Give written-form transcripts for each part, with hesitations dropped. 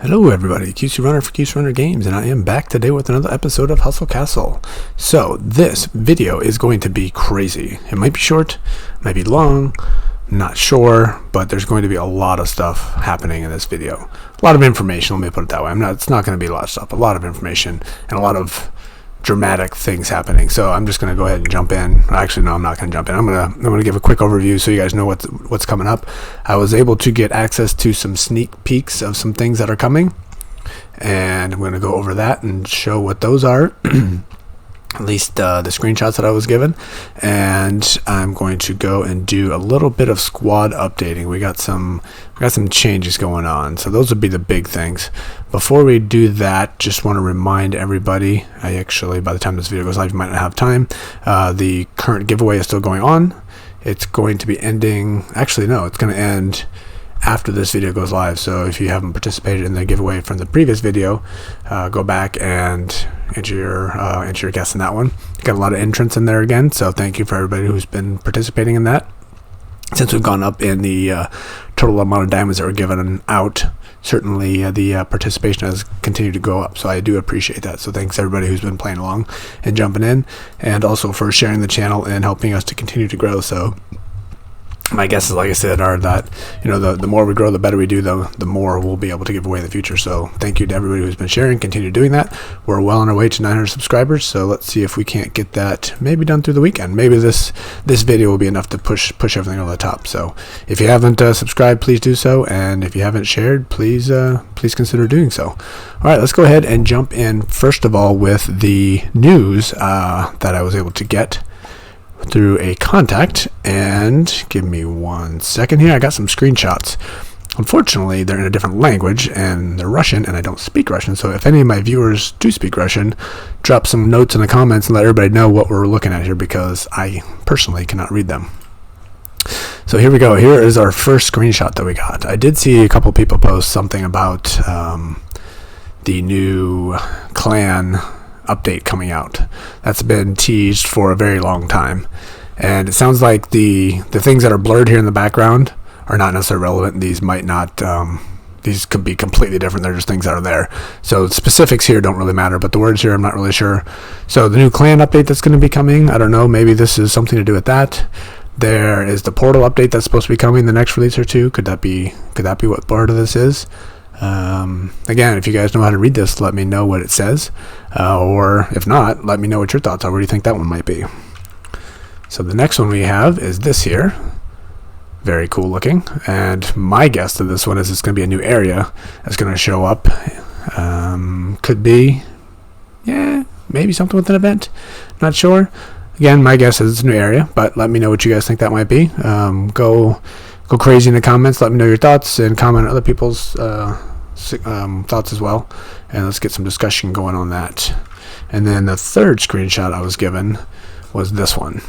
Hello everybody, QC Runner for QC Runner Games, and I am back today with another episode of Hustle Castle. So, this video is going to be crazy. It might be short, might be long, not sure, but there's going to be a lot of stuff happening in this video. A lot of information, let me put it that way. It's not going to be a lot of stuff, a lot of information, and a lot of dramatic things happening. So I'm just going to go ahead and jump in. Actually, no, I'm not going to jump in. I'm going to give a quick overview so you guys know what's coming up. I was able to get access to some sneak peeks of some things that are coming, and I'm going to go over that and show what those are. At least the screenshots that I was given, and I'm going to go and do a little bit of squad updating. We got some changes going on, so those would be the big things. Before we do that, just want to remind everybody, by the time this video goes live, you might not have time. The current giveaway is still going on. It's going to be ending, actually no, it's going to end after this video goes live. So if you haven't participated in the giveaway from the previous video, go back and enter your guess in that one. Got a lot of entrants in there again, so thank you for everybody who's been participating in that. Since we've gone up in the total amount of diamonds that were given out, certainly the participation has continued to go up, so I do appreciate that. So thanks everybody who's been playing along and jumping in, and also for sharing the channel and helping us to continue to grow. So my guesses, like I said, are that the more we grow, the better we do, the more we'll be able to give away in the future. So thank you to everybody who's been sharing. Continue doing that. We're well on our way to 900 subscribers, so let's see if we can't get that maybe done through the weekend. Maybe this video will be enough to push everything over the top. So if you haven't subscribed, please do so, and if you haven't shared, please consider doing so. All right, let's go ahead and jump in first of all with the news that I was able to get through a contact, and give me 1 second here. I got some screenshots. Unfortunately, they're in a different language and they're Russian, and I don't speak Russian, so if any of my viewers do speak Russian, drop some notes in the comments and let everybody know what we're looking at here, because I personally cannot read them. So here we go. Here is our first screenshot that we got. I did see a couple people post something about the new clan update coming out. That's been teased for a very long time, and it sounds like the things that are blurred here in the background are not necessarily relevant. These might not these could be completely different. They're just things that are there, so specifics here don't really matter, but the words here I'm not really sure. So the new clan update that's going to be coming, I don't know, maybe this is something to do with that. There is the portal update that's supposed to be coming the next release or two. Could that be what part of this is? Again, if you guys know how to read this, let me know what it says, or if not, let me know what your thoughts are. What do you think that one might be? So the next one we have is this here. Very cool looking, and my guess to this one is it's going to be a new area that's going to show up. Could be, yeah, maybe something with an event, not sure. Again, my guess is it's a new area, but let me know what you guys think that might be. Go crazy in the comments. Let me know your thoughts, and comment on other people's thoughts as well, and let's get some discussion going on that. And then the third screenshot I was given was this one.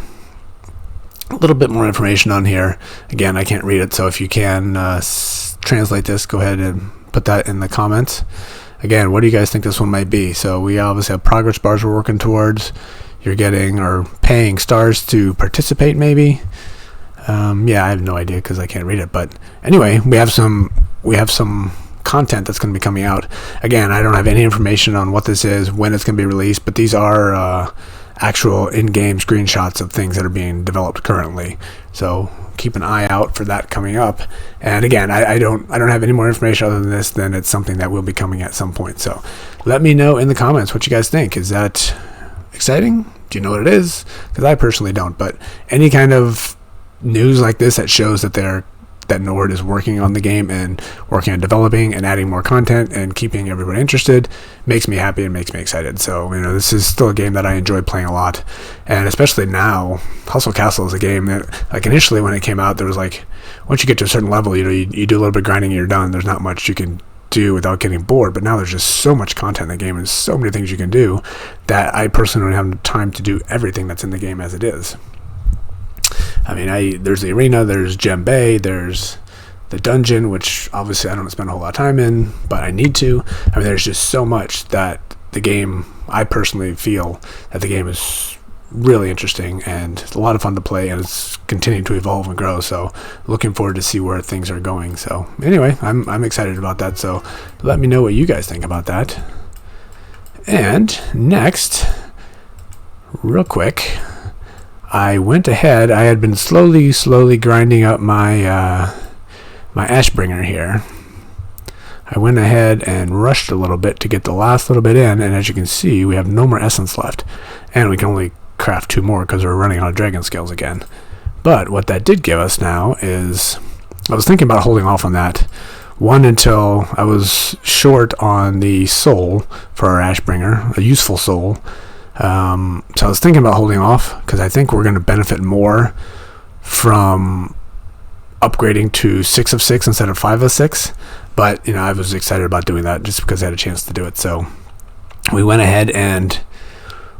A little bit more information on here. Again, I can't read it, so if you can translate this, go ahead and put that in the comments. Again, what do you guys think this one might be? So we obviously have progress bars we're working towards. You're getting or paying stars to participate, maybe. Yeah, I have no idea because I can't read it, but anyway, we have some content that's going to be coming out. Again, I don't have any information on what this is, when it's going to be released, but these are actual in-game screenshots of things that are being developed currently, so keep an eye out for that coming up. And again, I don't have any more information other than this, then it's something that will be coming at some point. So let me know in the comments what you guys think. Is that exciting? Do you know what it is? Because I personally don't, but any kind of news like this that shows that Nord is working on the game and working on developing and adding more content and keeping everybody interested makes me happy and makes me excited. So this is still a game that I enjoy playing a lot, and especially now, Hustle Castle is a game that, like, initially when it came out, there was like, once you get to a certain level, you do a little bit of grinding and you're done. There's not much you can do without getting bored, but now there's just so much content in the game and so many things you can do that I personally don't have time to do everything that's in the game as it is. I mean, there's the arena, there's Gem Bay, there's the dungeon, which obviously I don't spend a whole lot of time in, but I need to. There's just so much that the game, I personally feel that the game is really interesting and a lot of fun to play, and it's continuing to evolve and grow. So looking forward to see where things are going. So anyway, I'm excited about that. So let me know what you guys think about that. And next, real quick, I went ahead. I had been slowly grinding up my my Ashbringer here. I went ahead and rushed a little bit to get the last little bit in, and as you can see, we have no more essence left, and we can only craft 2 more because we're running out of dragon scales again. But what that did give us now is, I was thinking about holding off on that one until I was short on the soul for our Ashbringer, a useful soul. So I was thinking about holding off because I think we're going to benefit more from upgrading to 6 of 6 instead of 5 of 6. But I was excited about doing that just because I had a chance to do it. So we went ahead and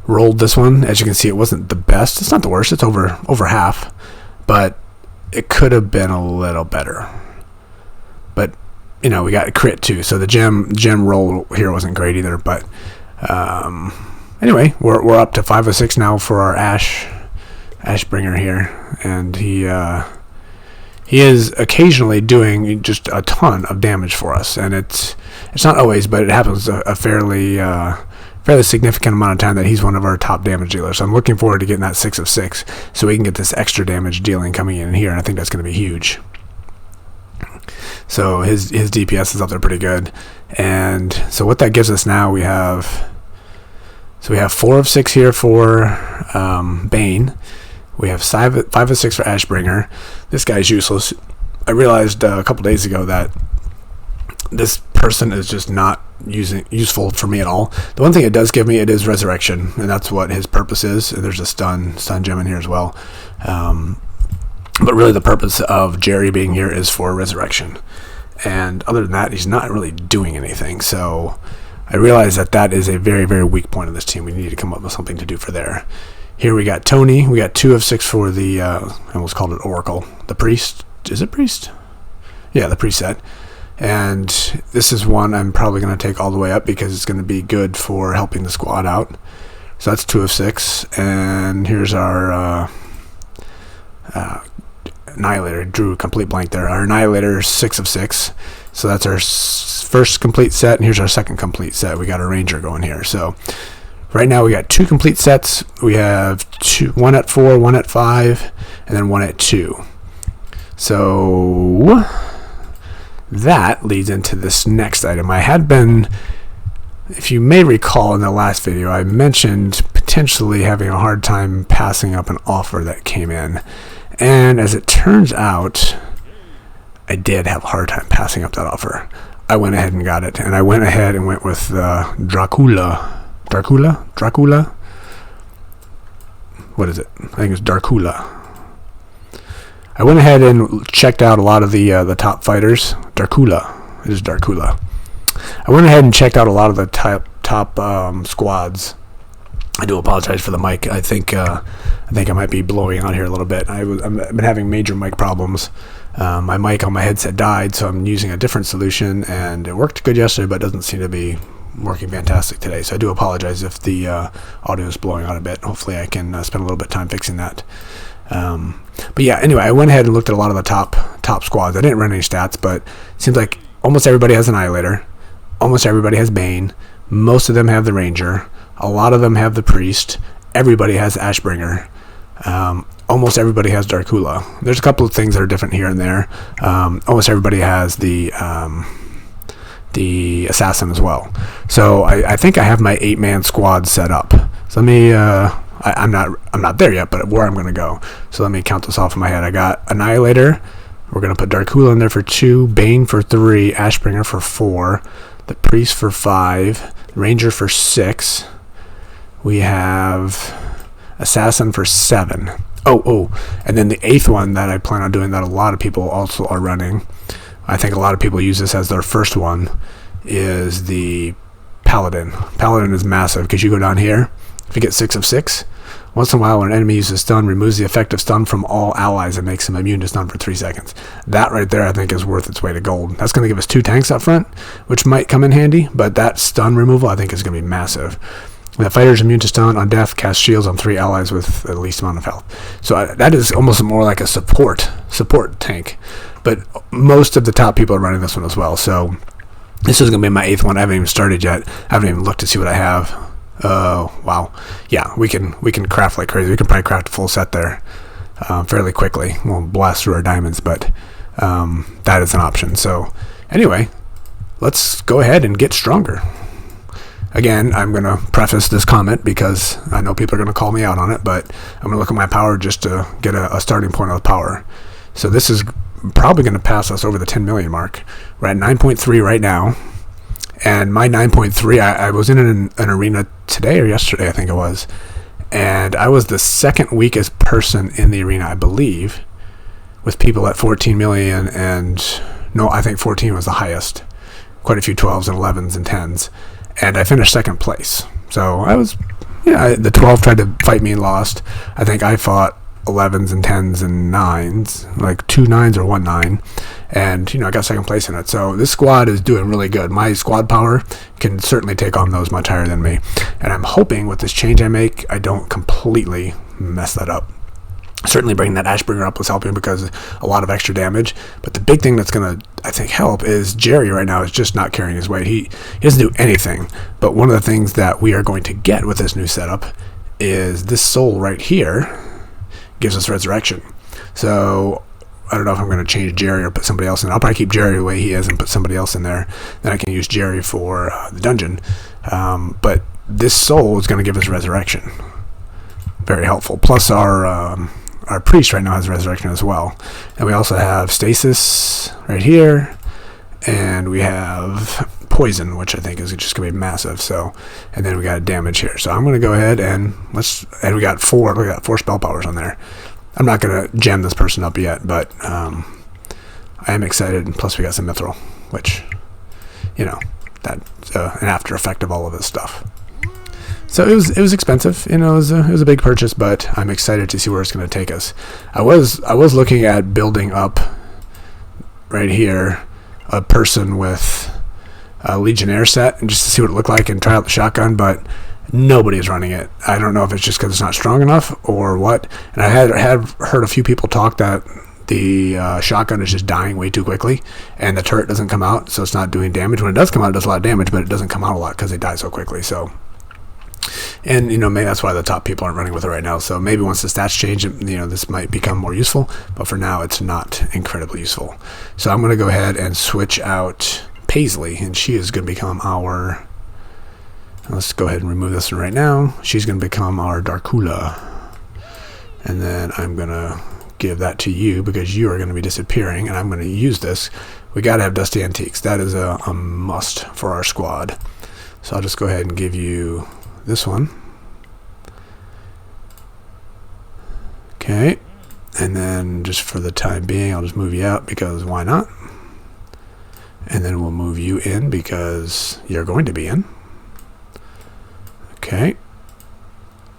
rolled this one. As you can see, it wasn't the best. It's not the worst. It's over half, but it could have been a little better. But we got a crit too. So the gem roll here wasn't great either. But anyway, we're up to 5 of 6 now for our Ashbringer here, and he is occasionally doing just a ton of damage for us, and it's not always, but it happens a fairly significant amount of time that he's one of our top damage dealers. So I'm looking forward to getting that 6 of 6 so we can get this extra damage dealing coming in here, and I think that's going to be huge. So his DPS is up there pretty good, and so what that gives us now, we have 4 of 6 here for Bane. We have 5 of 6 for Ashbringer. This guy's useless. I realized a couple days ago that this person is just not useful for me at all. The one thing it does give me, it is Resurrection, and that's what his purpose is. And there's a stun gem in here as well. But really the purpose of Jerry being here is for Resurrection. And other than that, he's not really doing anything. So I realize that is a very, very weak point of this team. We need to come up with something to do for there. Here we got Tony. We got 2 of 6 for the, I almost called it Oracle. The Priest. Is it Priest? Yeah, the Priest set. And this is one I'm probably going to take all the way up because it's going to be good for helping the squad out. So that's 2 of 6. And here's our Annihilator. Drew a complete blank there. Our Annihilator, 6 of 6. So that's our first complete set. And here's our second complete set. We got a Ranger going here. So right now we got 2 complete sets. We have 1 at 4, 1 at 5, and then 1 at 2. So that leads into this next item. I had been, if you may recall in the last video, I mentioned potentially having a hard time passing up an offer that came in. And as it turns out, I did have a hard time passing up that offer. I went ahead and got it. And I went ahead and went with Dracula. What is it? I think it's Darkula. I went ahead and checked out a lot of the top fighters. Darkula. It is Darkula. I went ahead and checked out a lot of the top squads. I do apologize for the mic. I think I might be blowing out here a little bit. I've been having major mic problems. My mic on my headset died, so I'm using a different solution, and it worked good yesterday, but doesn't seem to be working fantastic today. So I do apologize if the audio is blowing out a bit. Hopefully I can spend a little bit of time fixing that. But yeah, anyway, I went ahead and looked at a lot of the top squads. I didn't run any stats, but it seems like almost everybody has Annihilator. Almost everybody has Bane. Most of them have the Ranger. A lot of them have the Priest. Everybody has Ashbringer. Almost everybody has Darkula. There's a couple of things that are different here and there. Almost everybody has the Assassin as well. So I think I have my 8-man squad set up. So let me I'm not there yet, but where I'm going to go. So let me count this off in my head. I got Annihilator. We're going to put Darkula in there for 2, Bane for 3, Ashbringer for 4, the Priest for 5, Ranger for 6. We have Assassin for 7. And then the 8th one that I plan on doing that a lot of people also are running, I think a lot of people use this as their first one, is the Paladin. Paladin is massive because you go down here, if you get 6 of 6, once in a while when an enemy uses stun, removes the effect of stun from all allies and makes them immune to stun for 3 seconds. That right there I think is worth its weight of gold. That's going to give us 2 tanks up front, which might come in handy, but that stun removal I think is going to be massive. The fighter is immune to stun on death, cast shields on 3 allies with the least amount of health. So that is almost more like a support tank. But most of the top people are running this one as well. So this is going to be my 8th one. I haven't even started yet. I haven't even looked to see what I have. Oh, wow. Yeah, we can craft like crazy. We can probably craft a full set there fairly quickly. We'll blast through our diamonds, but that is an option. So anyway, let's go ahead and get stronger. Again, I'm going to preface this comment because I know people are going to call me out on it, but I'm going to look at my power just to get a starting point of power. So this is probably going to pass us over the 10 million mark. We're at 9.3 right now. And my 9.3, I was in an arena today or yesterday, I think it was. And I was the second weakest person in the arena, I believe, with people at 14 million. And no, I think 14 was the highest. Quite a few 12s and 11s and 10s. And I finished second place. So I was, the 12 tried to fight me and lost. I think I fought 11s and 10s and 9s, like 2 9s or 1 9. And, I got second place in it. So this squad is doing really good. My squad power can certainly take on those much higher than me. And I'm hoping with this change I make, I don't completely mess that up. Certainly bringing that Ashbringer up was helping because a lot of extra damage. But the big thing that's going to, I think, help is Jerry right now is just not carrying his weight. He doesn't do anything. But one of the things that we are going to get with this new setup is this soul right here gives us resurrection. So I don't know if I'm going to change Jerry or put somebody else in. I'll probably keep Jerry the way he is and put somebody else in there. Then I can use Jerry for the dungeon. But this soul is going to give us resurrection. Very helpful. Plus our priest right now has resurrection as well. And we also have stasis right here. And we have poison, which I think is just going to be massive. So, and then we got a damage here. So I'm going to go ahead and we got 4 spell powers on there. I'm not going to gem this person up yet, but I am excited. And plus we got some mithril, which, that's an after effect of all of this stuff. So it was expensive, it was a big purchase, but I'm excited to see where it's going to take us. I was looking at building up right here a person with a Legionnaire set and just to see what it looked like and try out the shotgun, but nobody's running it. I don't know if it's just because it's not strong enough or what. And I had heard a few people talk that the shotgun is just dying way too quickly and the turret doesn't come out, so it's not doing damage. When it does come out, it does a lot of damage, but it doesn't come out a lot because they die so quickly. So, and maybe that's why the top people aren't running with it right now. So maybe once the stats change, this might become more useful, but for now it's not incredibly useful. So I'm going to go ahead and switch out Paisley, and she is going to become our, let's go ahead and remove this one right now. She's going to become our Darkula, and then I'm going to give that to you because you are going to be disappearing, and I'm going to use this. We got to have Dusty Antiques. That is a must for our squad. So I'll just go ahead and give you this one. Okay, and then just for the time being, I'll just move you out because why not? And then we'll move you in because you're going to be in. Okay,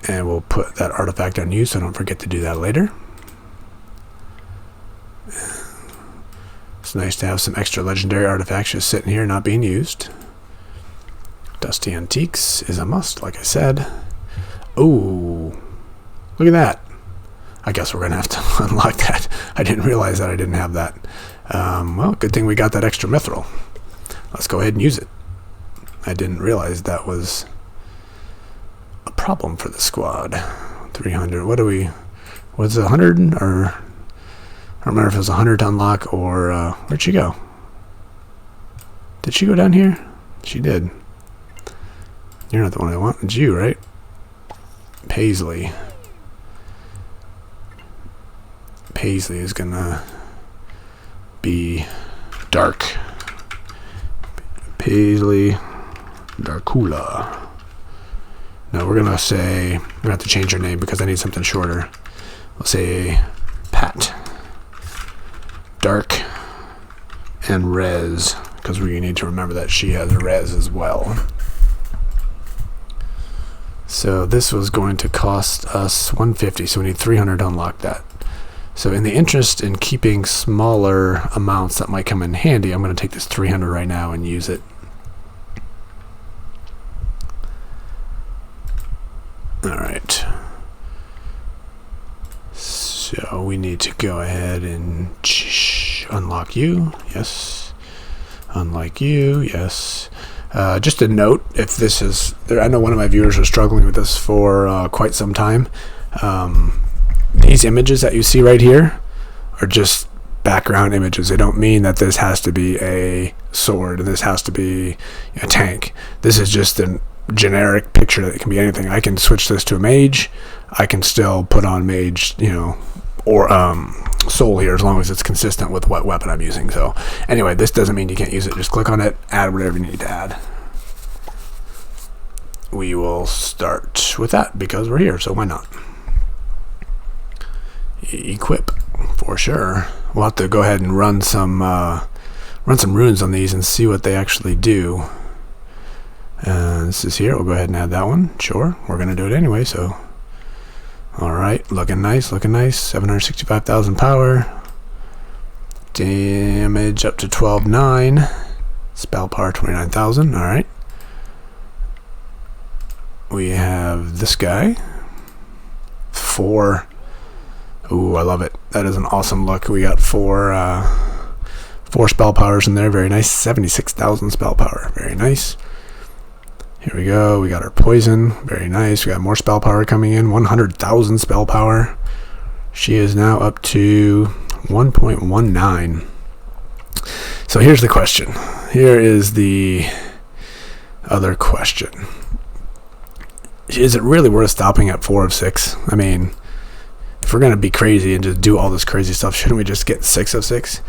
and we'll put that artifact on you so don't forget to do that later. It's nice to have some extra legendary artifacts just sitting here not being used. Dusty Antiques is a must, like I said. Oh, look at that. I guess we're going to have to unlock that. I didn't realize that I didn't have that. Well, good thing we got that extra mithril. Let's go ahead and use it. I didn't realize that was a problem for the squad. 300. Was it 100? Or I don't remember if it was 100 to unlock or where'd she go? Did she go down here? She did. You're not the one I want. It's you, right? Paisley. Paisley is gonna be dark. Paisley Darkula. No, we're gonna have to change her name because I need something shorter. We'll say Pat. Dark and Res, because we need to remember that she has a Res as well. So this was going to cost us 150, so we need 300 to unlock that. So in the interest in keeping smaller amounts that might come in handy, I'm going to take this 300 right now and use it. Alright. So we need to go ahead and unlock you. Yes. Unlike you. Yes. Just a note, if this is... I know one of my viewers was struggling with this for quite some time. These images that you see right here are just background images. They don't mean that this has to be a sword and this has to be a tank. This is just a generic picture that can be anything. I can switch this to a mage. I can still put on mage, or soul here, as long as it's consistent with what weapon I'm using. So anyway, this doesn't mean you can't use it. Just click on it, add whatever you need to add. We will start with that because we're here, so why not? Equip, for sure. We'll have to go ahead and run some runes on these and see what they actually do. This is here. We'll go ahead and add that one. Sure, we're going to do it anyway, so... Alright, looking nice, 765,000 power. Damage up to 12.9. Spell power 29,000, alright. We have this guy. 4. Ooh, I love it. That is an awesome look. We got 4 spell powers in there, very nice. 76,000 spell power, very nice. Here we go. We got our poison. Very nice. We got more spell power coming in. 100,000 spell power. She is now up to 1.19. So here's the question. Here is the other question. Is it really worth stopping at 4 of 6? I mean, if we're going to be crazy and just do all this crazy stuff, shouldn't we just get 6 of 6?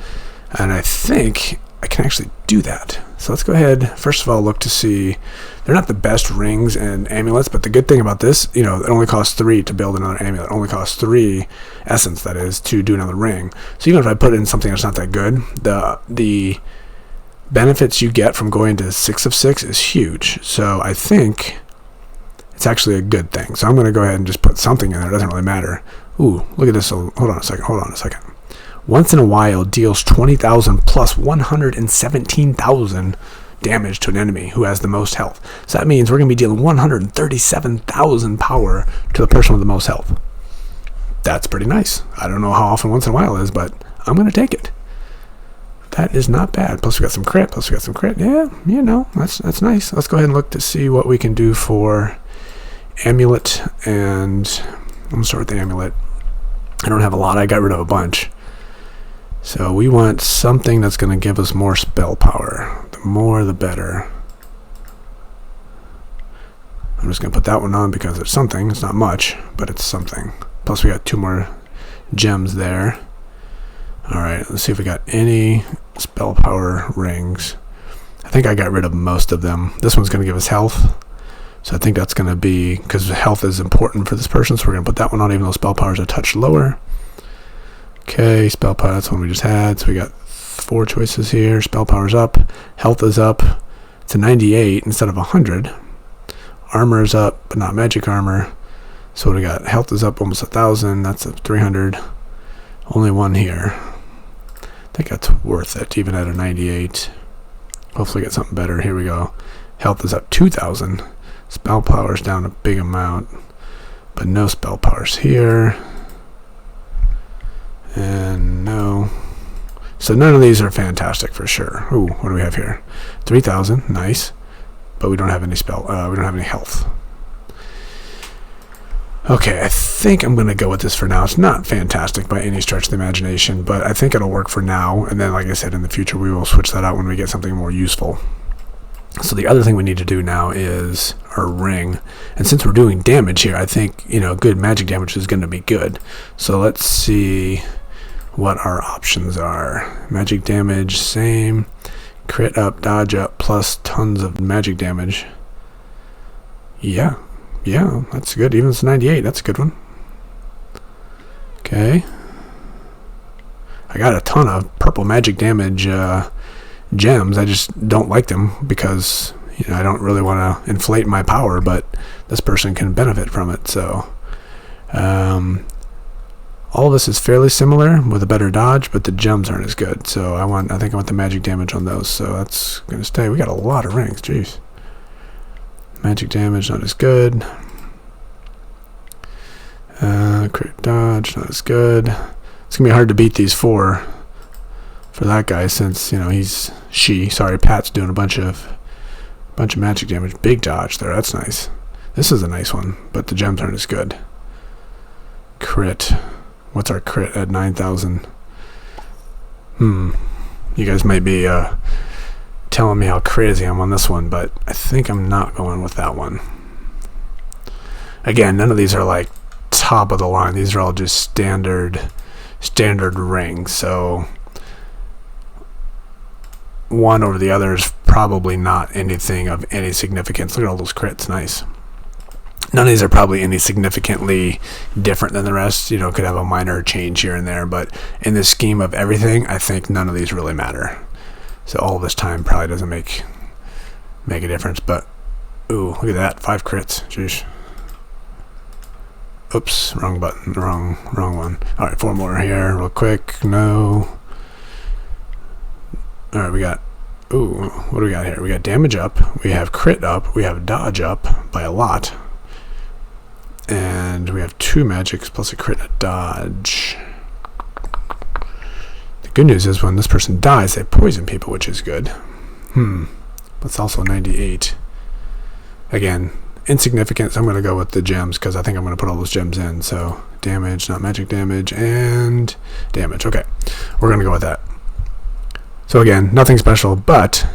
And I think I can actually do that. So let's go ahead, first of all, look to see. They're not the best rings and amulets, but the good thing about this, it only costs 3 to build another amulet. It only costs 3 essence, that is, to do another ring. So even if I put in something that's not that good, the benefits you get from going to 6 of 6 is huge. So I think it's actually a good thing. So I'm going to go ahead and just put something in there. It doesn't really matter. Ooh, look at this. Hold on a second. Once in a while deals 20,000 plus 117,000 damage to an enemy who has the most health. So that means we're going to be dealing 137,000 power to the person with the most health. That's pretty nice. I don't know how often once in a while is, but I'm going to take it. That is not bad. Plus we got some crit. Yeah, that's nice. Let's go ahead and look to see what we can do for amulet. And I'm going to start with the amulet. I don't have a lot. I got rid of a bunch. So we want something that's going to give us more spell power. The more, the better. I'm just going to put that one on because it's something. It's not much, but it's something. Plus we got 2 more gems there. Alright, let's see if we got any spell power rings. I think I got rid of most of them. This one's going to give us health. So I think that's going to be, because health is important for this person, so we're going to put that one on even though spell power is a touch lower. Okay, spell power, that's one we just had. So we got 4 choices here. Spell power's up. Health is up to 98 instead of 100. Armor is up, but not magic armor. So what we got? Health is up almost 1,000. That's up 300. Only one here. I think that's worth it, even at a 98. Hopefully get something better. Here we go. Health is up 2,000. Spell power's down a big amount, but no spell powers here. And no. So none of these are fantastic for sure. Ooh, what do we have here? 3,000, nice. But we don't have any we don't have any health. Okay, I think I'm going to go with this for now. It's not fantastic by any stretch of the imagination, but I think it'll work for now. And then, like I said, in the future, we will switch that out when we get something more useful. So the other thing we need to do now is our ring. And since we're doing damage here, I think, good magic damage is going to be good. So let's see what our options are. Magic damage, same. Crit up, dodge up, plus tons of magic damage. Yeah, that's good. Even if it's 98, that's a good one. Okay. I got a ton of purple magic damage gems. I just don't like them because I don't really want to inflate my power, but this person can benefit from it. So all this is fairly similar with a better dodge, but the gems aren't as good. So I think I want the magic damage on those. So that's gonna stay. We got a lot of rings. Jeez. Magic damage not as good. Crit dodge, not as good. It's gonna be hard to beat these 4 for that guy, since Pat's doing a bunch of magic damage. Big dodge there, that's nice. This is a nice one, but the gems aren't as good. Crit. What's our crit at 9,000? You guys might be telling me how crazy I'm on this one, but I think I'm not going with that one. Again, none of these are like top of the line. These are all just standard rings, so one over the other is probably not anything of any significance. Look at all those crits, nice. None of these are probably any significantly different than the rest. Could have a minor change here and there, but in the scheme of everything, I think none of these really matter. So all this time probably doesn't make a difference. But ooh, look at that, 5 crits. Jeez. Oops, wrong button, wrong one. All right, 4 more here, real quick. No. All right, we got. Ooh, what do we got here? We got damage up. We have crit up. We have dodge up by a lot. And we have 2 magics plus a crit and a dodge. The good news is when this person dies, they poison people, which is good. That's also 98. Again, insignificant, so I'm going to go with the gems because I think I'm going to put all those gems in. So damage, not magic damage, and damage. Okay, we're going to go with that. So again, nothing special, but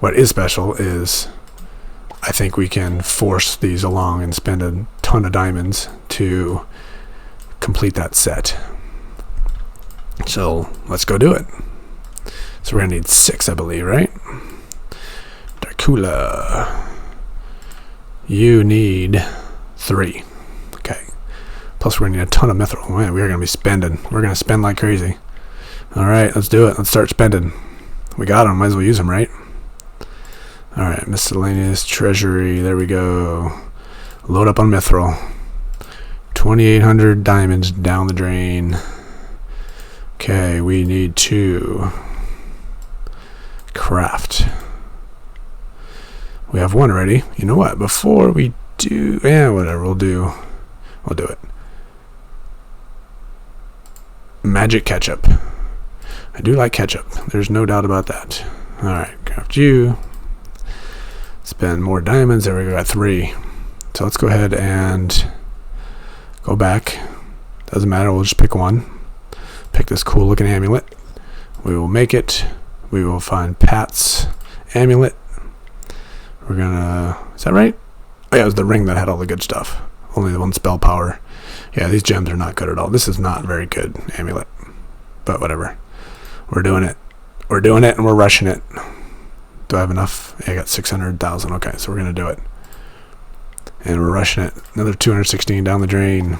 what is special is I think we can force these along and spend a ton of diamonds to complete that set. So let's go do it. So we're gonna need 6, I believe, right? Dracula, you need 3. Okay. Plus we're gonna need a ton of mithril. Man, we are gonna be spending. We're gonna spend like crazy. All right, let's do it. Let's start spending. We got them. Might as well use them, right? All right, miscellaneous treasury. There we go. Load up on mithril. 2,800 diamonds down the drain. Okay, we need to craft. We have 1 already. You know what? Before we do, whatever. We'll do it. Magic ketchup. I do like ketchup. There's no doubt about that. All right, craft you. Spend more diamonds. There we go. Got 3. So let's go ahead and go back. Doesn't matter. We'll just pick 1. Pick this cool looking amulet. We will make it. We will find Pat's amulet. We're gonna. Is that right? Oh yeah, it was the ring that had all the good stuff. Only the 1 spell power. Yeah, these gems are not good at all. This is not very good amulet. But whatever. We're doing it. We're doing it and we're rushing it. Do I have enough? Yeah, I got 600,000. Okay, so we're going to do it. And we're rushing it. Another 216 down the drain.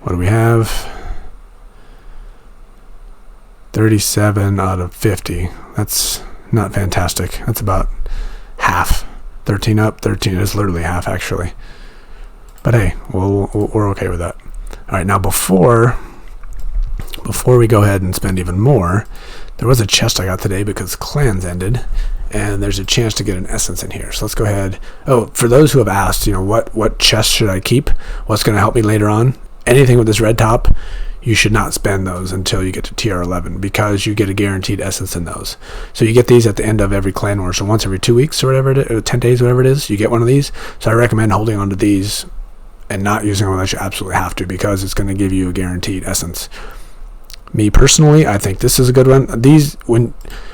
What do we have? 37 out of 50. That's not fantastic. That's about half. 13 up, 13 is literally half, actually. But hey, we're okay with that. All right, now before we go ahead and spend even more, there was a chest I got today because clans ended, and there's a chance to get an essence in here. So let's go ahead. Oh, for those who have asked, what chest should I keep? What's going to help me later on? Anything with this red top, you should not spend those until you get to tier 11 because you get a guaranteed essence in those. So you get these at the end of every clan war. So once every 2 weeks or whatever it is, or 10 days, whatever it is, you get one of these. So I recommend holding on to these and not using them unless you absolutely have to because it's going to give you a guaranteed essence. Me personally, I think this is a good one. These, when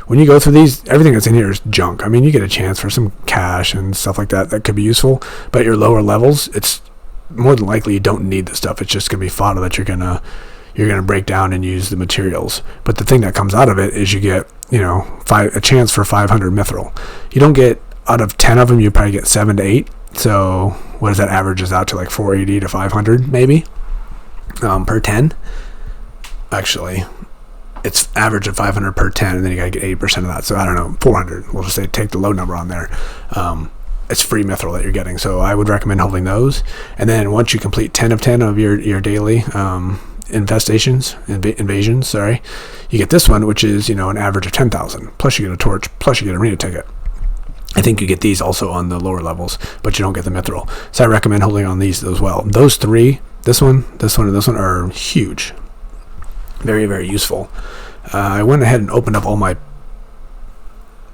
you go through these, everything that's in here is junk. I mean, you get a chance for some cash and stuff like that that could be useful, but at your lower levels, it's more than likely you don't need the stuff. It's just gonna be fodder that you're gonna break down and use the materials. But the thing that comes out of it is you get a chance for 500 mithril. You don't get out of 10 of them. You probably get 7 to 8. So what does that averages out to? Like 480 to 500 maybe per 10. Actually, it's average of 500 per 10, and then you gotta get 80% of that. So I don't know, 400. We'll just say take the low number on there. It's free mithril that you're getting, so I would recommend holding those. And then once you complete 10 of 10 of your daily invasions, you get this one, which is an average of 10,000. Plus you get a torch. Plus you get an arena ticket. I think you get these also on the lower levels, but you don't get the mithril. So I recommend holding on these as well. Those three, this one, and this one, are huge. Very, very useful. I went ahead and opened up all my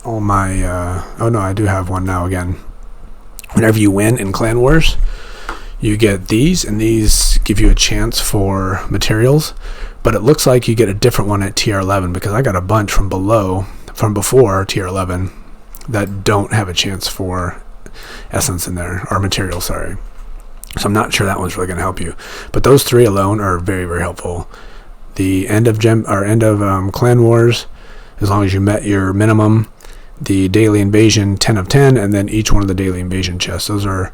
oh no, I do have one now again. Whenever you win in Clan Wars, you get these, and these give you a chance for materials, but it looks like you get a different one at tier 11, because I got a bunch from before tier 11 that don't have a chance for essence in there, or material, sorry. So I'm not sure that one's really going to help you, but those three alone are very, very helpful. The end of Clan Wars, as long as you met your minimum, the daily invasion 10 of 10, and then each one of the daily invasion chests. Those are,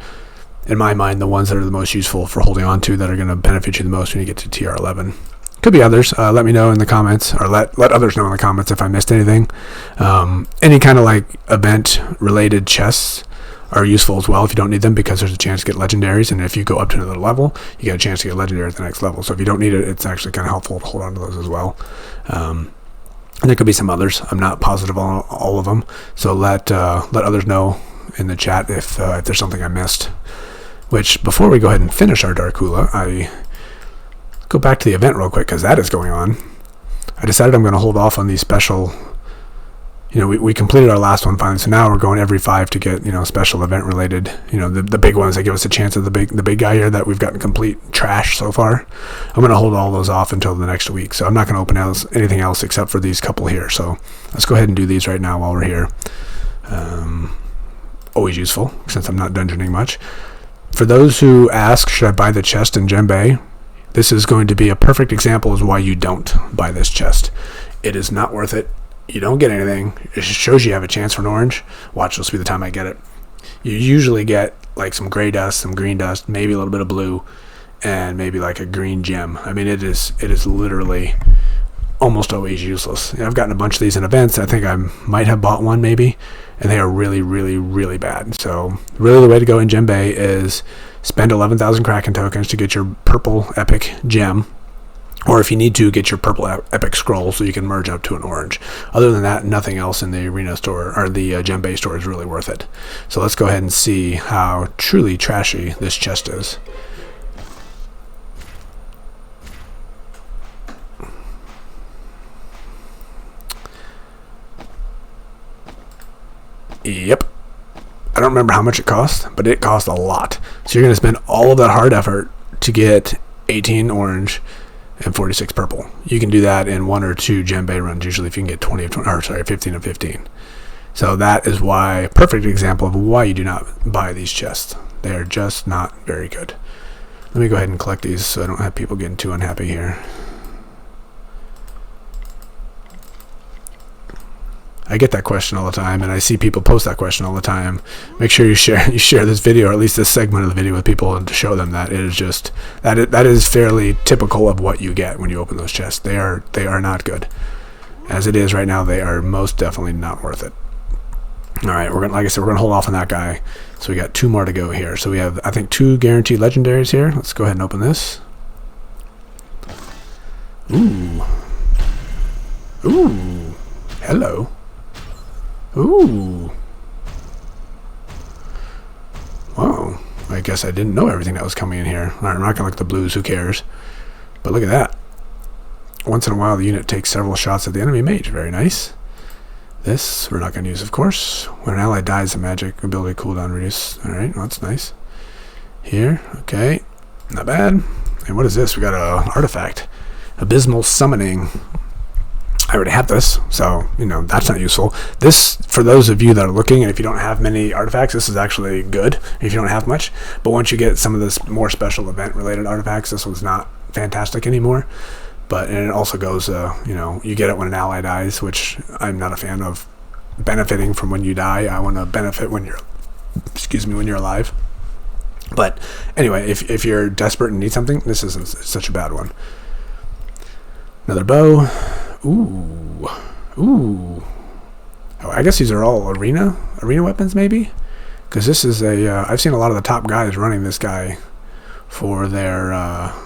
in my mind, the ones that are the most useful for holding on to, that are going to benefit you the most when you get to TR 11. Could be others. Let me know in the comments, or let others know in the comments if I missed anything. Any kind of like event related chests are useful as well if you don't need them, because there's a chance to get legendaries, and if you go up to another level, you get a chance to get legendary at the next level. So if you don't need it, it's actually kind of helpful to hold on to those as well. And there could be some others. I'm not positive on all of them, so let others know in the chat if there's something I missed. Which, before we go ahead and finish our Dark Hula, I go back to the event real quick, because that is going on. I decided I'm going to hold off on these special. We completed our last one finally, so now we're going every 5 to get, special event related, the big ones that give us a chance of the big guy here that we've gotten complete trash so far. I'm going to hold all those off until the next week, so I'm not going to open anything else except for these couple here. So let's go ahead and do these right now while we're here. Always useful, since I'm not dungeoning much. For those who ask, should I buy the chest in Gem Bay? This is going to be a perfect example as why you don't buy this chest. It is not worth it. You don't get anything. It just shows you have a chance for an orange. Watch, this will be the time I get it. You usually get like some gray dust, some green dust, maybe a little bit of blue, and maybe like a green gem. I mean, it is literally almost always useless. I've gotten a bunch of these in events. I think I might have bought one maybe, and they are really, really, really bad. So really the way to go in Gem Bay is spend 11,000 Kraken tokens to get your purple epic gem, or if you need to, get your purple epic scroll so you can merge up to an orange. Other than that, nothing else in the arena store or the Gem Bay store is really worth it. So let's go ahead and see how truly trashy this chest is. Yep. I don't remember how much it cost, but it cost a lot. So you're going to spend all of that hard effort to get 18 orange and 46 purple. You can do that in 1 or 2 Gem Bay runs, usually, if you can get 15 of 15. So that is why, perfect example of why you do not buy these chests. They are just not very good. Let me go ahead and collect these so I don't have people getting too unhappy here. I get that question all the time, and I see people post that question all the time. Make sure you share this video, or at least this segment of the video, with people, and to show them that it is just that is fairly typical of what you get when you open those chests. They are not good. As it is right now, they are most definitely not worth it. All right, like I said, we're gonna hold off on that guy. So we got 2 more to go here. So we have, I think, 2 guaranteed legendaries here. Let's go ahead and open this. Ooh. Hello. Ooh. Wow. I guess I didn't know everything that was coming in here. Alright, I'm not gonna look at the blues, who cares? But look at that. Once in a while, the unit takes several shots at the enemy mage. Very nice. This we're not gonna use, of course. When an ally dies, the magic ability cooldown reduce. Alright, well, that's nice. Here, okay. Not bad. And what is this? We got a artifact. Abysmal summoning. I already have this, so, that's not useful. This, for those of you that are looking, and if you don't have many artifacts, this is actually good if you don't have much. But once you get some of this more special event-related artifacts, this one's not fantastic anymore. And it also goes, you get it when an ally dies, which I'm not a fan of benefiting from when you die. I want to benefit when you're alive. But anyway, if you're desperate and need something, this isn't such a bad one. Another bow. Ooh. Oh, I guess these are all arena weapons, maybe? Because this is I've seen a lot of the top guys running this guy for their archer.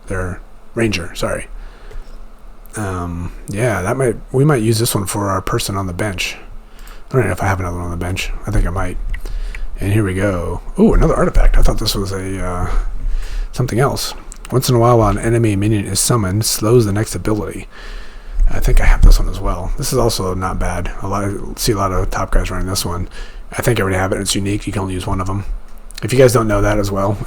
Their ranger, sorry. Yeah, we might use this one for our person on the bench. I don't know if I have another one on the bench. I think I might. And here we go. Ooh, another artifact. I thought this was a something else. Once in a while an enemy minion is summoned, slows the next ability. I think I have this one as well. This is also not bad. See a lot of top guys running this one. I think I already have it. It's unique. You can only use one of them. If you guys don't know that as well,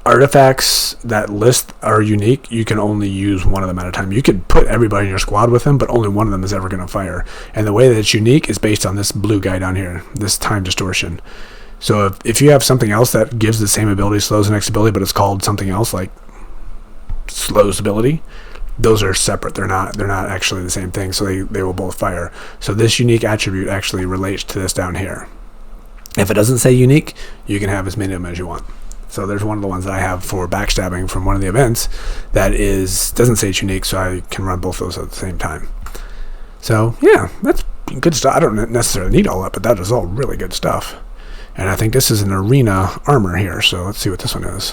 artifacts that list are unique. You can only use one of them at a time. You could put everybody in your squad with them, but only one of them is ever going to fire. And the way that it's unique is based on this blue guy down here, this time distortion. So if you have something else that gives the same ability, slows the next ability, but it's called something else like slows ability, those are separate. They're not actually the same thing, so they will both fire. So this unique attribute actually relates to this down here. If it doesn't say unique, you can have as many of them as you want. So there's one of the ones that I have for backstabbing from one of the events that doesn't say it's unique, so I can run both those at the same time. So yeah, that's good stuff. I don't necessarily need all that, but that is all really good stuff. And I think this is an arena armor here, so let's see what this one is.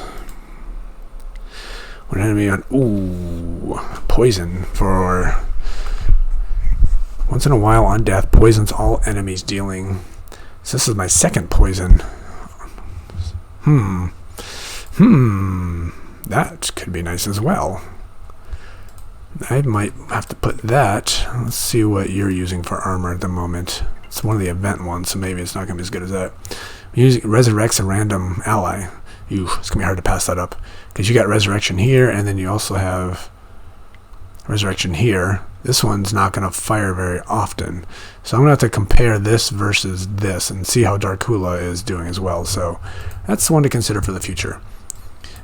When enemy on poison for once in a while on death, poisons all enemies dealing. So this is my second poison. That could be nice as well. I might have to put that. Let's see what you're using for armor at the moment. It's one of the event ones, so maybe it's not going to be as good as that. Music resurrects a random ally. It's going to be hard to pass that up. Because you got resurrection here, and then you also have resurrection here. This one's not going to fire very often. So I'm going to have to compare this versus this and see how Darkula is doing as well. So that's one to consider for the future.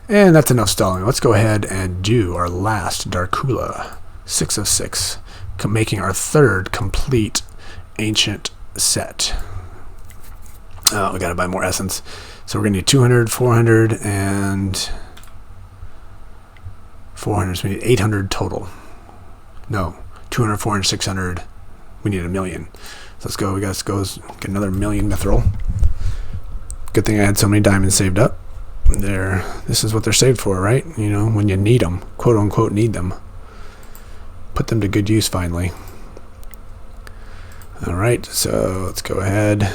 And that's enough stalling. Let's go ahead and do our last Darkula. 6 of 6. Making our third complete ancient set. We got to buy more essence. So we're going to need 200, 400, and 400. So we need 800 total. No, 200, 400, 600. We need 1,000,000. So let's go. We got to go get another 1,000,000 mithril. Good thing I had so many diamonds saved up. This is what they're saved for, right? You know, when you need them, quote unquote, need them. Put them to good use finally. All right, so let's go ahead.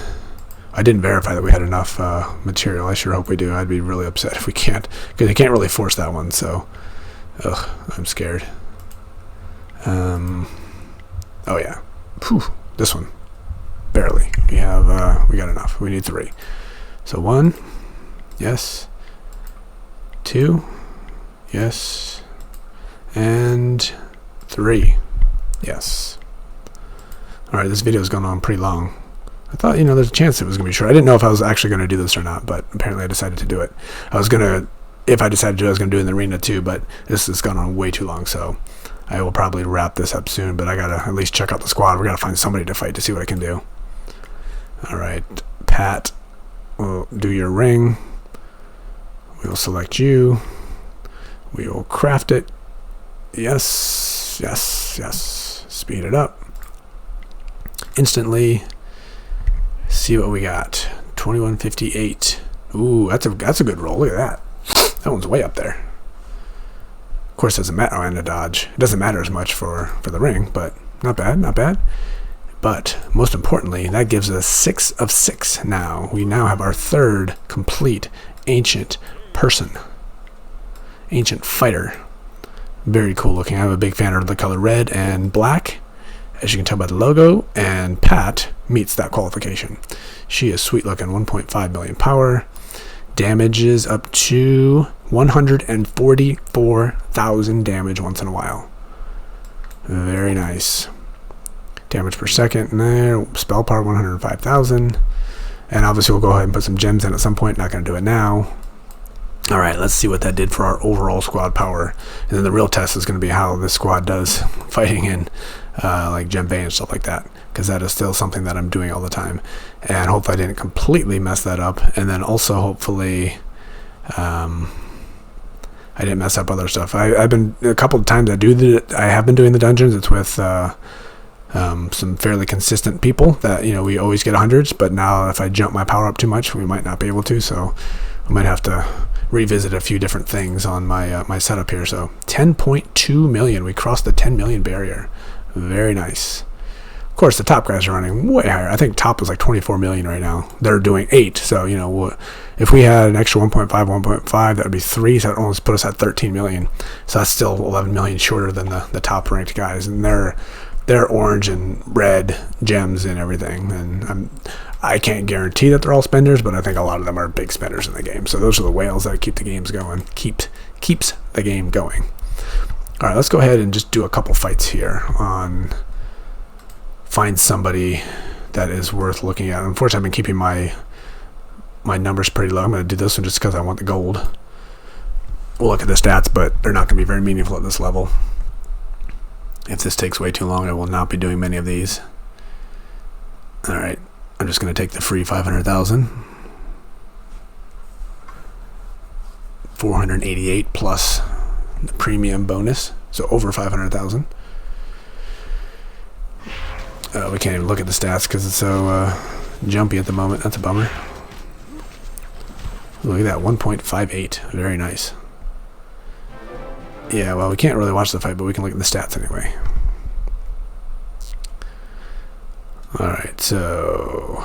I didn't verify that we had enough material. I sure hope we do. I'd be really upset if we can't, because I can't really force that one. So, I'm scared. Oh yeah, this one, barely. We got enough. We need 3. So 1, yes. 2, yes. And 3, yes. All right, this video has gone on pretty long. I thought, there's a chance it was going to be short. I didn't know if I was actually going to do this or not, but apparently I decided to do it. If I decided to do it, I was going to do it in the arena too, but this has gone on way too long, so I will probably wrap this up soon, but I got to at least check out the squad. We got to find somebody to fight to see what I can do. All right, Pat, we'll do your ring. We will select you. We will craft it. Yes, yes, yes. Speed it up. Instantly. See what we got. 2158. Ooh, that's a good roll. Look at that. That one's way up there. Of course, it doesn't matter. Oh, and a dodge. It doesn't matter as much for the ring, but not bad, not bad. But most importantly, that gives us 6 of 6 now. We now have our third complete ancient person. Ancient fighter. Very cool looking. I'm a big fan of the color red and black, as you can tell by the logo, and Pat meets that qualification. She is sweet looking. 1.5 million power. Damages up to 144,000 damage once in a while. Very nice. Damage per second there. Spell power 105,000. And obviously we'll go ahead and put some gems in at some point. Not going to do it now. Alright, let's see what that did for our overall squad power. And then the real test is going to be how this squad does fighting in like Gem Bay and stuff like that. Because that is still something that I'm doing all the time. And hopefully I didn't completely mess that up. And then also hopefully I didn't mess up other stuff. I've been a couple of times I have been doing the dungeons. It's with some fairly consistent people that we always get hundreds. But now if I jump my power up too much, we might not be able to. So I might have to revisit a few different things on my my setup here. So 10.2 million. We crossed the 10 million barrier. Very nice. course, the top guys are running way higher. I think top is like 24 million right now. They're doing 8. So, you know, if we had an extra 1.5, that would be 3. So that would almost put us at 13 million. So that's still 11 million shorter than the top ranked guys. And they're orange and red gems and everything. And I can't guarantee that they're all spenders, but I think a lot of them are big spenders in the game. So those are the whales that keep the games going, keeps the game going. All right, let's go ahead and just do a couple fights here on find somebody that is worth looking at. Unfortunately, I've been keeping my numbers pretty low. I'm going to do this one just because I want the gold. We'll look at the stats, but they're not going to be very meaningful at this level. If this takes way too long, I will not be doing many of these. All right. I'm just going to take the free 500,000. 488 plus the premium bonus, so over 500,000. We can't even look at the stats because it's so jumpy at the moment. That's a bummer. Look at that, 1.58. Very nice. Yeah, well, we can't really watch the fight, but we can look at the stats anyway. Alright, so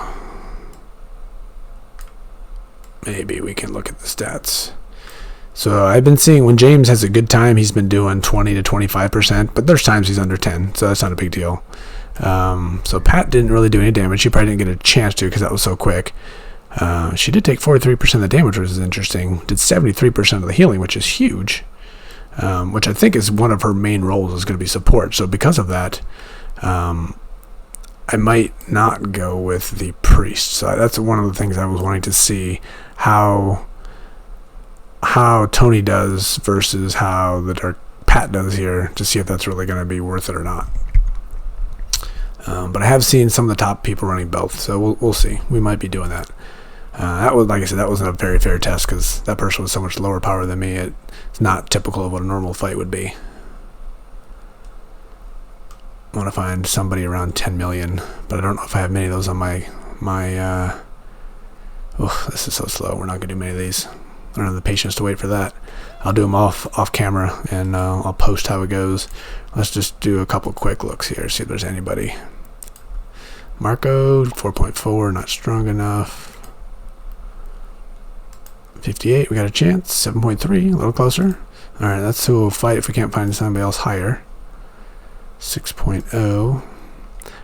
maybe we can look at the stats. So I've been seeing when James has a good time, he's been doing 20 to 25%, but there's times he's under 10, so that's not a big deal. So Pat didn't really do any damage. She probably didn't get a chance to because that was so quick. She did take 43% of the damage, which is interesting. Did 73% of the healing, which is huge. Which I think is one of her main roles is going to be support. So because of that, I might not go with the priest. So that's one of the things I was wanting to see how Tony does versus how Pat does here, to see if that's really going to be worth it or not. But I have seen some of the top people running both, so we'll see. We might be doing that. That was, like I said, that wasn't a very fair test because that person was so much lower power than me. It's not typical of what a normal fight would be. I want to find somebody around 10 million, but I don't know if I have many of those on my this is so slow. We're not going to do many of these. I don't have the patience to wait for that. I'll do them off camera, and I'll post how it goes. Let's just do a couple quick looks here, see if there's anybody. Marco, 4.4, not strong enough. 58, we got a chance. 7.3, a little closer. Alright, that's who we'll fight if we can't find somebody else higher. 6.0.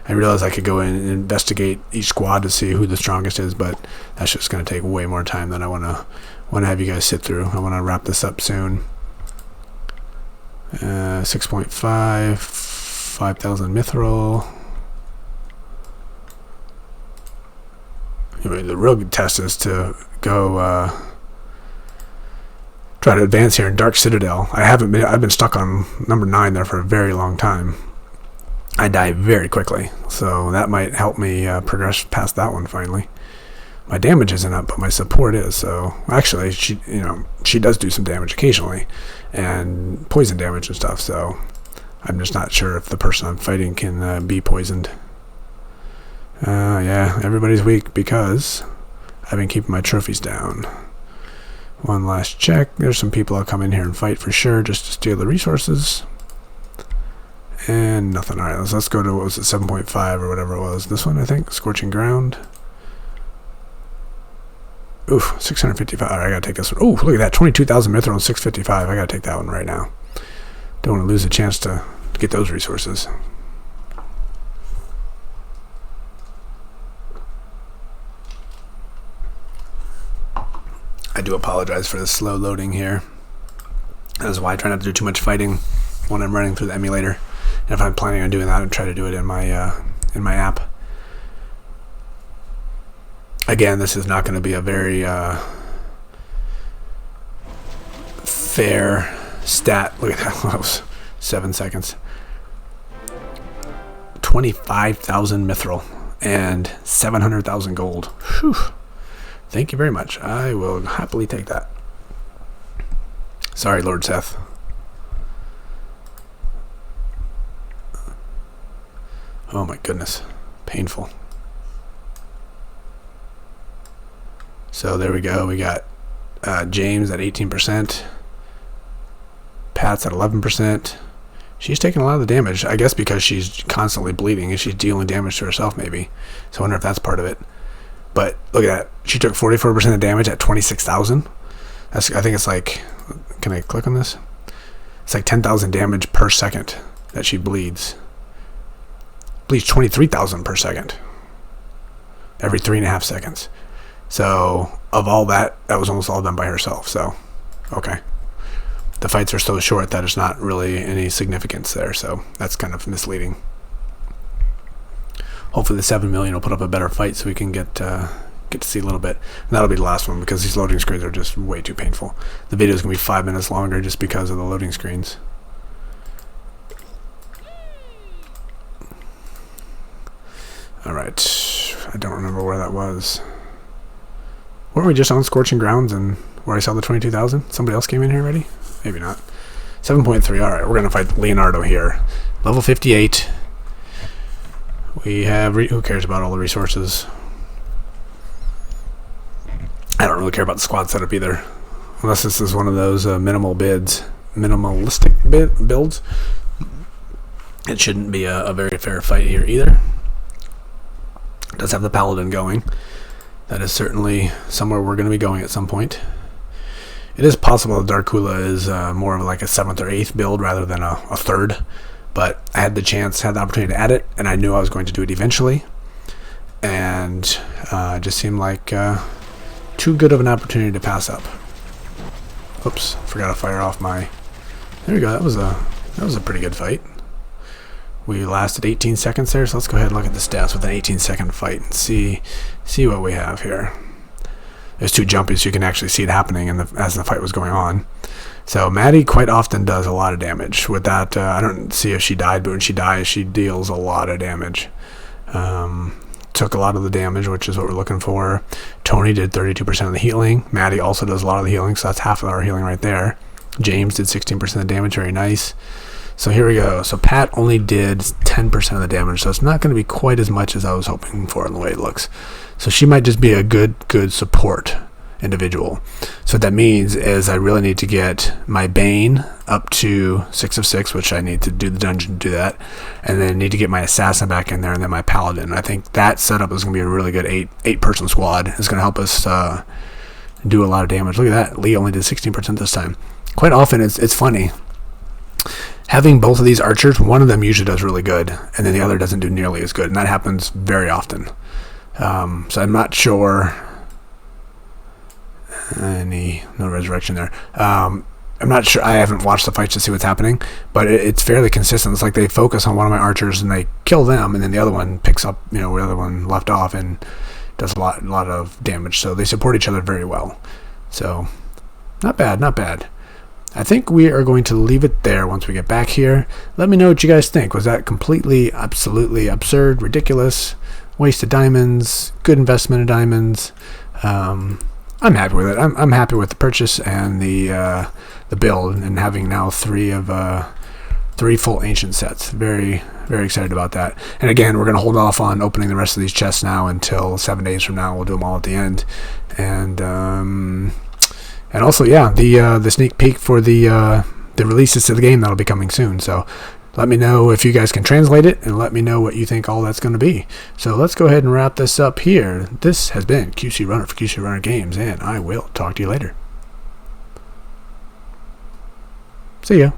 I realized I could go in and investigate each squad to see who the strongest is, but that's just going to take way more time than I want to have you guys sit through. I want to wrap this up soon. 6.5, 5,000 mithril. Anyway, the real good test is to go try to advance here in Dark Citadel. I've been stuck on number 9 there for a very long time. I die very quickly, so that might help me progress past that one finally. My damage isn't up, but my support is. So actually, she does do some damage occasionally, and poison damage and stuff. So I'm just not sure if the person I'm fighting can be poisoned. Yeah, everybody's weak because I've been keeping my trophies down. One last check. There's some people I'll come in here and fight for sure, just to steal the resources. And nothing. Alright, let's go to, what was it, 7.5 or whatever it was. This one, I think. Scorching Ground. Oof, 655. Alright, I gotta take this one. Ooh, look at that. 22,000 mithril and 655. I gotta take that one right now. Don't want to lose a chance to get those resources. I do apologize for the slow loading here. That's why I try not to do too much fighting when I'm running through the emulator. And if I'm planning on doing that, I'd try to do it in my app. Again, this is not going to be a very fair stat. Look at that. That was 7 seconds. 25,000 mithril and 700,000 gold. Whew. Thank you very much. I will happily take that. Sorry, Lord Seth. Oh my goodness. Painful. So there we go. We got James at 18%. Pat's at 11%. She's taking a lot of the damage, I guess because she's constantly bleeding and she's dealing damage to herself maybe. So I wonder if that's part of it. But look at that. She took 44% of damage at 26,000. I think it's like, can I click on this? It's like 10,000 damage per second that she bleeds. Bleeds 23,000 per second. Every 3.5 seconds. So of all that, that was almost all done by herself. So, okay. The fights are so short that there's not really any significance there, so that's kind of misleading. Hopefully the 7 million will put up a better fight so we can get to see a little bit. And that'll be the last one because these loading screens are just way too painful. The video is going to be 5 minutes longer just because of the loading screens. Alright, I don't remember where that was. Weren't we just on Scorching Grounds and where I saw the 22,000? Somebody else came in here already? Maybe not. 7.3. Alright, we're going to fight Leonardo here. Level 58. We have... who cares about all the resources? I don't really care about the squad setup either. Unless this is one of those minimalistic builds. It shouldn't be a very fair fight here either. It does have the Paladin going. That is certainly somewhere we're going to be going at some point. It is possible that Darkula is more of like a 7th or 8th build rather than a 3rd, but I had the opportunity to add it, and I knew I was going to do it eventually, and it just seemed like too good of an opportunity to pass up. Oops, forgot to fire off my... There we go, that was a pretty good fight. We lasted 18 seconds there, so let's go ahead and look at the stats with an 18-second fight and see what we have here. It's too jumpy, so you can actually see it happening as the fight was going on. So Maddie quite often does a lot of damage. With that, I don't see if she died, but when she dies, she deals a lot of damage. Took a lot of the damage, which is what we're looking for. Tony did 32% of the healing. Maddie also does a lot of the healing, so that's half of our healing right there. James did 16% of the damage, very nice. So here we go. So Pat only did 10% of the damage, so it's not going to be quite as much as I was hoping for in the way it looks. So she might just be a good support individual. So what that means is I really need to get my Bane up to 6 of 6, which I need to do the dungeon to do that, and then need to get my Assassin back in there, and then my Paladin. I think that setup is going to be a really good 8-person squad. It's going to help us do a lot of damage. Look at that. Lee only did 16% this time. Quite often it's funny. Having both of these archers, one of them usually does really good, and then the other doesn't do nearly as good, and that happens very often. So I'm not sure. No resurrection there. I'm not sure. I haven't watched the fights to see what's happening, but it's fairly consistent. It's like they focus on one of my archers and they kill them, and then the other one picks up, where the other one left off and does a lot of damage. So they support each other very well. So not bad, not bad. I think we are going to leave it there once we get back here. Let me know what you guys think. Was that completely, absolutely absurd, ridiculous, waste of diamonds, good investment of diamonds? I'm happy with it. I'm happy with the purchase and the build, and having now 3 full ancient sets. Very, very excited about that. And again, we're going to hold off on opening the rest of these chests now until 7 days from now. We'll do them all at the end. And also, yeah, the sneak peek for the releases to the game that'll be coming soon. So let me know if you guys can translate it, and let me know what you think all that's going to be. So let's go ahead and wrap this up here. This has been QC Runner for QC Runner Games, and I will talk to you later. See ya.